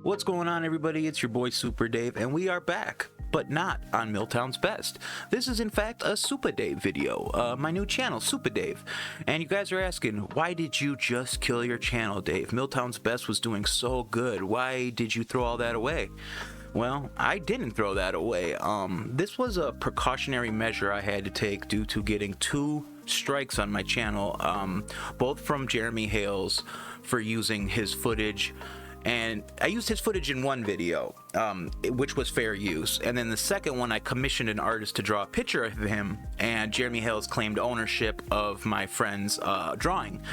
What's going on, everybody? It's your boy Super Dave, and we are back, but not on Milltown's Best. This is in fact a Super Dave video, my new channel, Super Dave. And you guys are asking, why did you just kill your channel, Dave? Milltown's Best was doing so good. Why did you throw all that away? Well, I didn't throw that away. This was a precautionary measure I had to take due to getting 2 strikes on my channel, both from Jeremy Hales for using his footage. And I used his footage in one video, which was fair use. And then the second one, I commissioned an artist to draw a picture of him, and Jeremy Hales claimed ownership of my friend's drawing.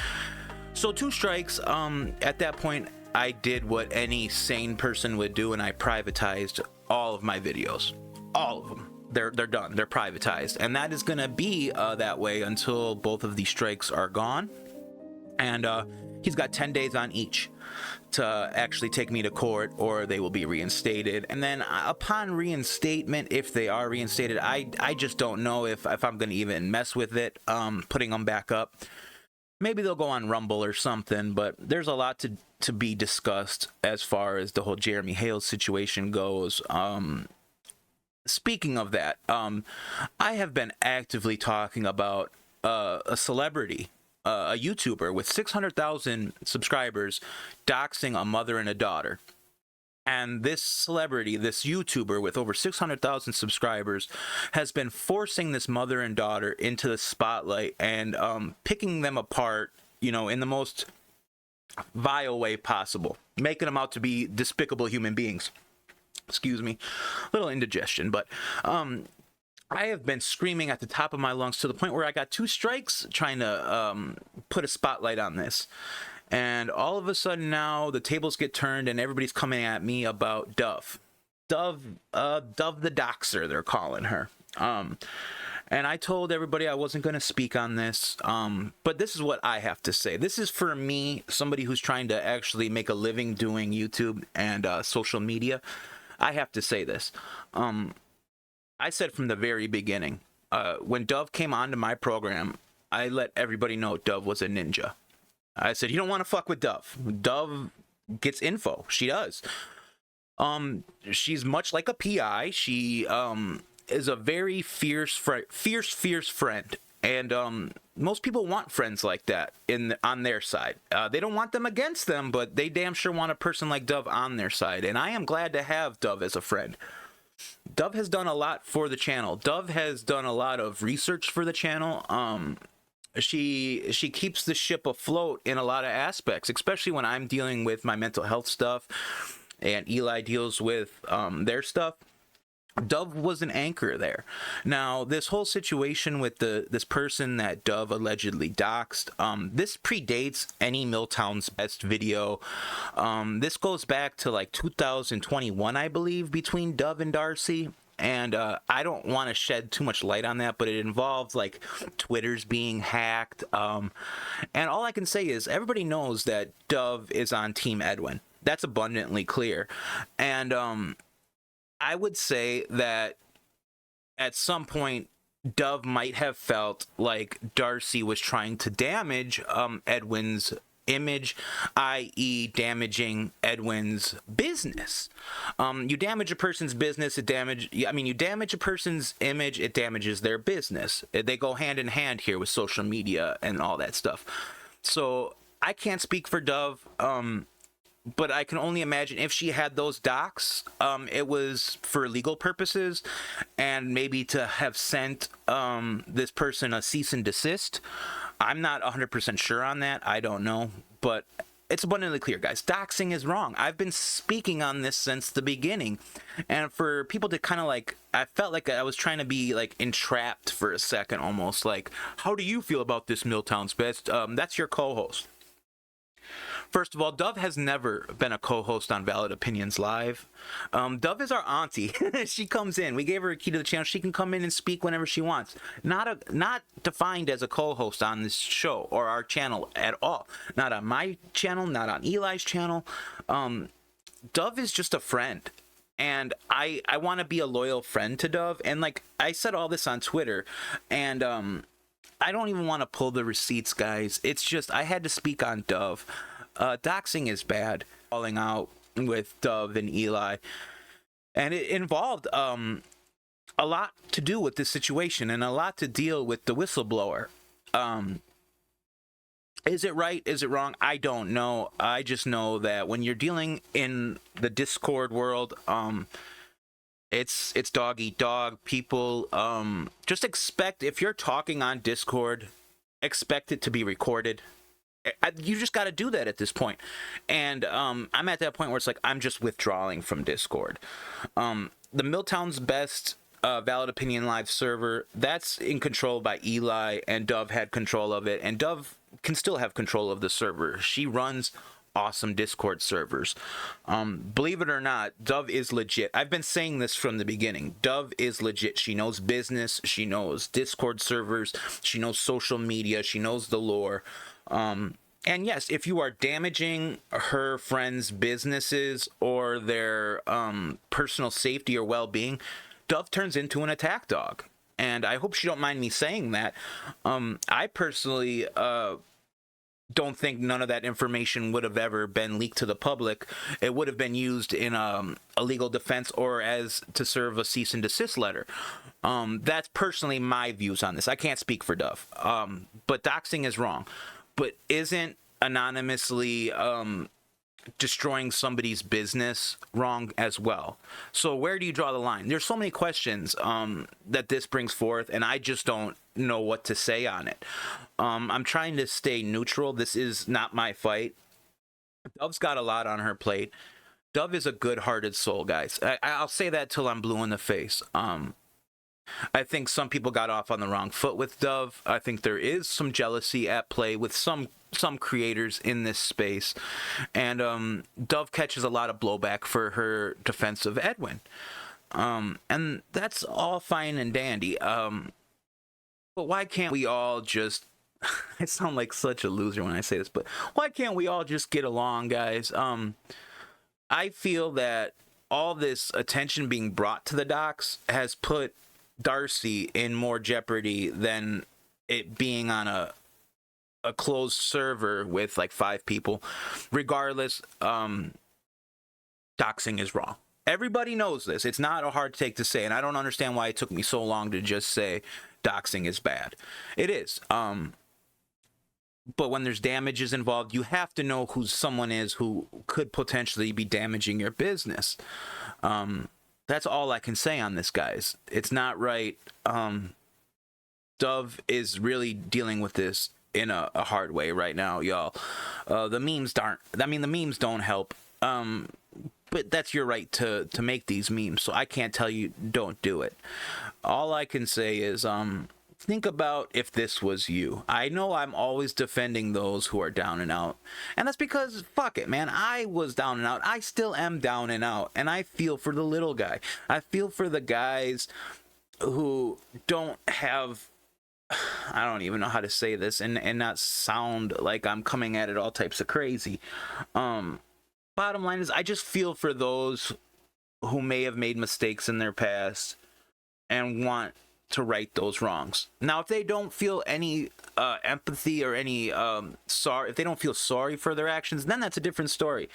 So 2 strikes. At that point, I did what any sane person would do, and I privatized all of my videos. All of them. They're done. They're privatized. And that is going to be that way until both of these strikes are gone. And he's got 10 days on each to actually take me to court, or they will be reinstated. And then upon reinstatement, if they are reinstated, I just don't know if I'm going to even mess with it, putting them back up. Maybe they'll go on Rumble or something, but there's a lot to be discussed as far as the whole Jeremy Hales situation goes. Speaking of that, I have been actively talking about a celebrity, a YouTuber with 600,000 subscribers doxing a mother and a daughter. And this celebrity, this YouTuber with over 600,000 subscribers, has been forcing this mother and daughter into the spotlight and picking them apart, you know, in the most vile way possible, making them out to be despicable human beings. Excuse me, little indigestion, but I have been screaming at the top of my lungs to the point where I got 2 strikes trying to put a spotlight on this. And all of a sudden now the tables get turned and everybody's coming at me about Dove. Dove the Doxer, they're calling her. And I told everybody I wasn't going to speak on this, but this is what I have to say. This is for me, somebody who's trying to actually make a living doing YouTube and social media. I have to say this. I said from the very beginning, when Dove came onto my program, I let everybody know Dove was a ninja. I said, you don't want to fuck with Dove. Dove gets info. She does. She's much like a PI. She is a very fierce friend. And most people want friends like that on their side. They don't want them against them, but they damn sure want a person like Dove on their side. And I am glad to have Dove as a friend. Dove has done a lot for the channel. Dove has done a lot of research for the channel. She keeps the ship afloat in a lot of aspects, especially when I'm dealing with my mental health stuff and Eli deals with their stuff. Dove was an anchor there. Now, this whole situation with this person that Dove allegedly doxed, this predates any Milltown's Best video. This goes back to like 2021, I believe, between Dove and Darcy. And I don't want to shed too much light on that, but it involved like Twitter's being hacked. And all I can say is everybody knows that Dove is on Team Edwin. That's abundantly clear. And I would say that at some point, Dove might have felt like Darcy was trying to damage Edwin's image, i.e. damaging Edwin's business. You damage a person's business, you damage a person's image, it damages their business. They go hand in hand here with social media and all that stuff. So I can't speak for Dove, but I can only imagine if she had those docs, it was for legal purposes and maybe to have sent this person a cease and desist. I'm not 100% sure on that. I don't know, but it's abundantly clear, guys. Doxing is wrong. I've been speaking on this since the beginning, and for people to kind of like, I felt like I was trying to be like entrapped for a second, almost like, how do you feel about this Milltown's Best? That's your co-host. First of all, Dove has never been a co-host on Valid Opinions Live. Dove is our auntie. She comes in. We gave her a key to the channel. She can come in and speak whenever she wants. Not defined as a co-host on this show or our channel at all. Not on my channel, not on Eli's channel. Dove is just a friend. And I want to be a loyal friend to Dove. And like I said all this on Twitter, and I don't even want to pull the receipts, guys. It's just I had to speak on Dove. Doxing is bad. Calling out with Dove and Eli, and it involved a lot to do with this situation and a lot to deal with the whistleblower. Is it right? Is it wrong? I don't know. I just know that when you're dealing in the Discord world, it's dog eat dog. People just expect, if you're talking on Discord, expect it to be recorded. You just got to do that at this point. And I'm at that point where it's like, I'm just withdrawing from Discord. The Milltown's Best Valid Opinion Live server, that's in control by Eli, and Dove had control of it, and Dove can still have control of the server. She runs awesome Discord servers. Believe it or not, Dove is legit. I've been saying this from the beginning. Dove is legit. She knows business. She knows Discord servers. She knows social media. She knows the lore. And yes, if you are damaging her friends' businesses or their personal safety or well-being, Dove turns into an attack dog. And I hope she don't mind me saying that. I personally don't think none of that information would have ever been leaked to the public. It would have been used in a legal defense or as to serve a cease and desist letter. That's personally my views on this. I can't speak for Dove. But doxing is wrong. But isn't anonymously destroying somebody's business wrong as well? So where do you draw the line? There's so many questions that this brings forth, and I just don't know what to say on it. I'm trying to stay neutral. This is not my fight. Dove's got a lot on her plate. Dove is a good-hearted soul, guys. I'll say that till I'm blue in the face. I think some people got off on the wrong foot with Dove. I think there is some jealousy at play with some creators in this space, and Dove catches a lot of blowback for her defense of Edwin, and that's all fine and dandy. But why can't we all just I sound like such a loser when I say this, but why can't we all just get along, guys? I feel that all this attention being brought to the docs has put Darcy in more jeopardy than it being on a closed server with like 5 people. Regardless, doxing is wrong. Everybody knows this. It's not a hard take to say, and I don't understand why it took me so long to just say doxing is bad. It is. But when there's damages involved, you have to know who someone is who could potentially be damaging your business. That's all I can say on this, guys. It's not right. Dove is really dealing with this in a hard way right now, y'all. The memes don't help. But that's your right to make these memes, so I can't tell you don't do it. All I can say is think about if this was you. I know I'm always defending those who are down and out, and that's because fuck it, man. I was down and out. I still am down and out, and I feel for the little guy. I feel for the guys who don't have, I don't even know how to say this and not sound like I'm coming at it all types of crazy. Bottom line is, I just feel for those who may have made mistakes in their past and want to right those wrongs. Now, if they don't feel any empathy or any if they don't feel sorry for their actions, then that's a different story.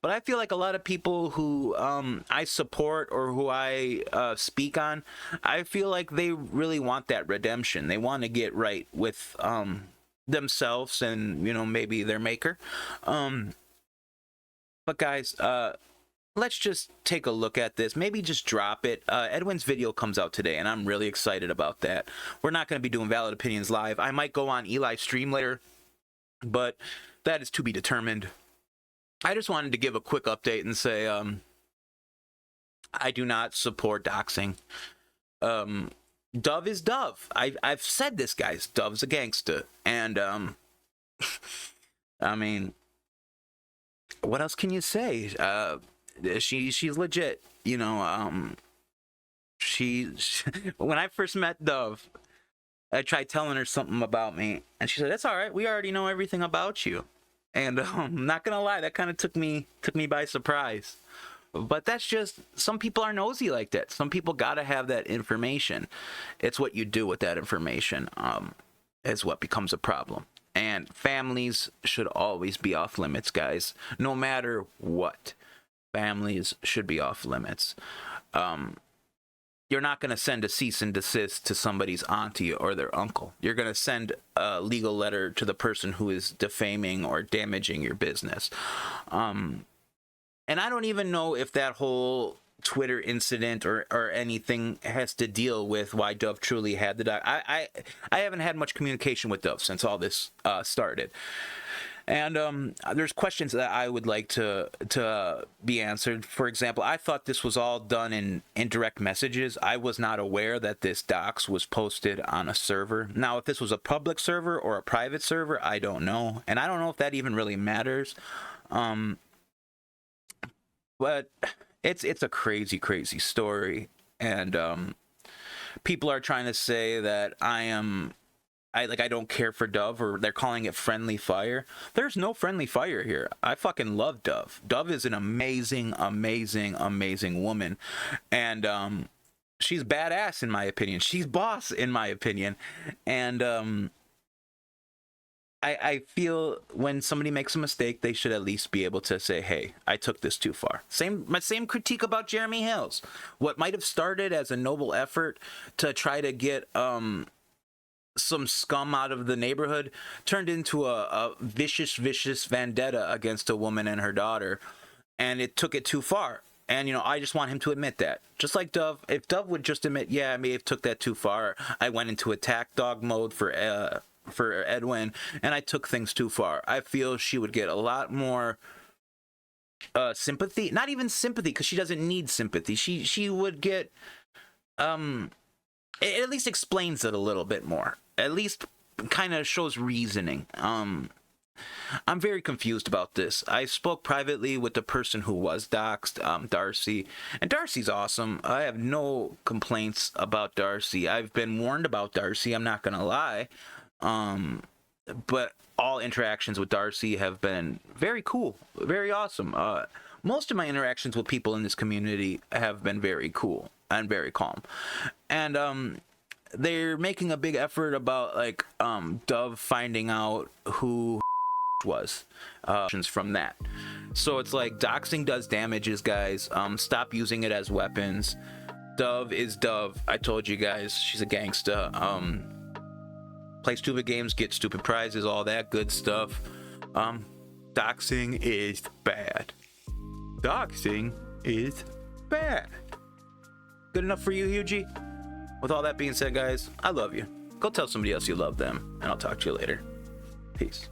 But I feel like a lot of people who I support or who I speak on, I feel like they really want that redemption. They want to get right with themselves and, maybe their maker. But guys, let's just take a look at this. Maybe just drop it. Edwin's video comes out today, and I'm really excited about that. We're not going to be doing Valid Opinions live. I might go on Eli's stream later, but that is to be determined. I just wanted to give a quick update and say I do not support doxing. Dove is Dove. I've said this, guys. Dove's a gangster. And, I mean, what else can you say? She's legit. When I first met Dove, I tried telling her something about me, and she said, "That's all right. We already know everything about you." And I'm not gonna lie, that kind of took me by surprise. But that's just, some people are nosy like that. Some people gotta have that information. It's what you do with that information is what becomes a problem. And families should always be off limits, guys, no matter what. families should be off limits. You're not going to send a cease and desist to somebody's auntie or their uncle. You're going to send a legal letter to the person who is defaming or damaging your business. And I don't even know if that whole Twitter incident or anything has to deal with why Dove truly had the doc. I haven't had much communication with Dove since all this started. And there's questions that I would like to be answered. For example, I thought this was all done in direct messages. I was not aware that this docs was posted on a server. Now, if this was a public server or a private server, I don't know. And I don't know if that even really matters. But it's a crazy, crazy story. And people are trying to say that I don't care for Dove, or they're calling it friendly fire. There's no friendly fire here. I fucking love Dove. Dove is an amazing, amazing, amazing woman. And she's badass in my opinion. She's boss in my opinion. And I feel when somebody makes a mistake, they should at least be able to say, hey, I took this too far. My same critique about Jeremy Hales. What might have started as a noble effort to try to get some scum out of the neighborhood turned into a vicious vendetta against a woman and her daughter, and it took it too far. And I just want him to admit that. Just like Dove, if Dove would just admit, yeah, I may have took that too far. I went into attack dog mode for Edwin, and I took things too far. I feel she would get a lot more sympathy. Not even sympathy, because she doesn't need sympathy. She would get it at least explains it a little bit more. At least kind of shows reasoning. I'm very confused about this. I spoke privately with the person who was doxxed, Darcy, and Darcy's awesome. I have no complaints about Darcy. I've been warned about Darcy, I'm not gonna lie. But all interactions with Darcy have been very cool, very awesome. Most of my interactions with people in this community have been very cool and very calm. And they're making a big effort about Dove finding out who was from that. So it's like doxing does damages, guys. Stop using it as weapons. Dove is Dove. I told you guys, she's a gangsta. Play stupid games, get stupid prizes, all that good stuff. Doxing is bad. Doxing is bad. Good enough for you, Hugie? With all that being said, guys, I love you. Go tell somebody else you love them, and I'll talk to you later. Peace.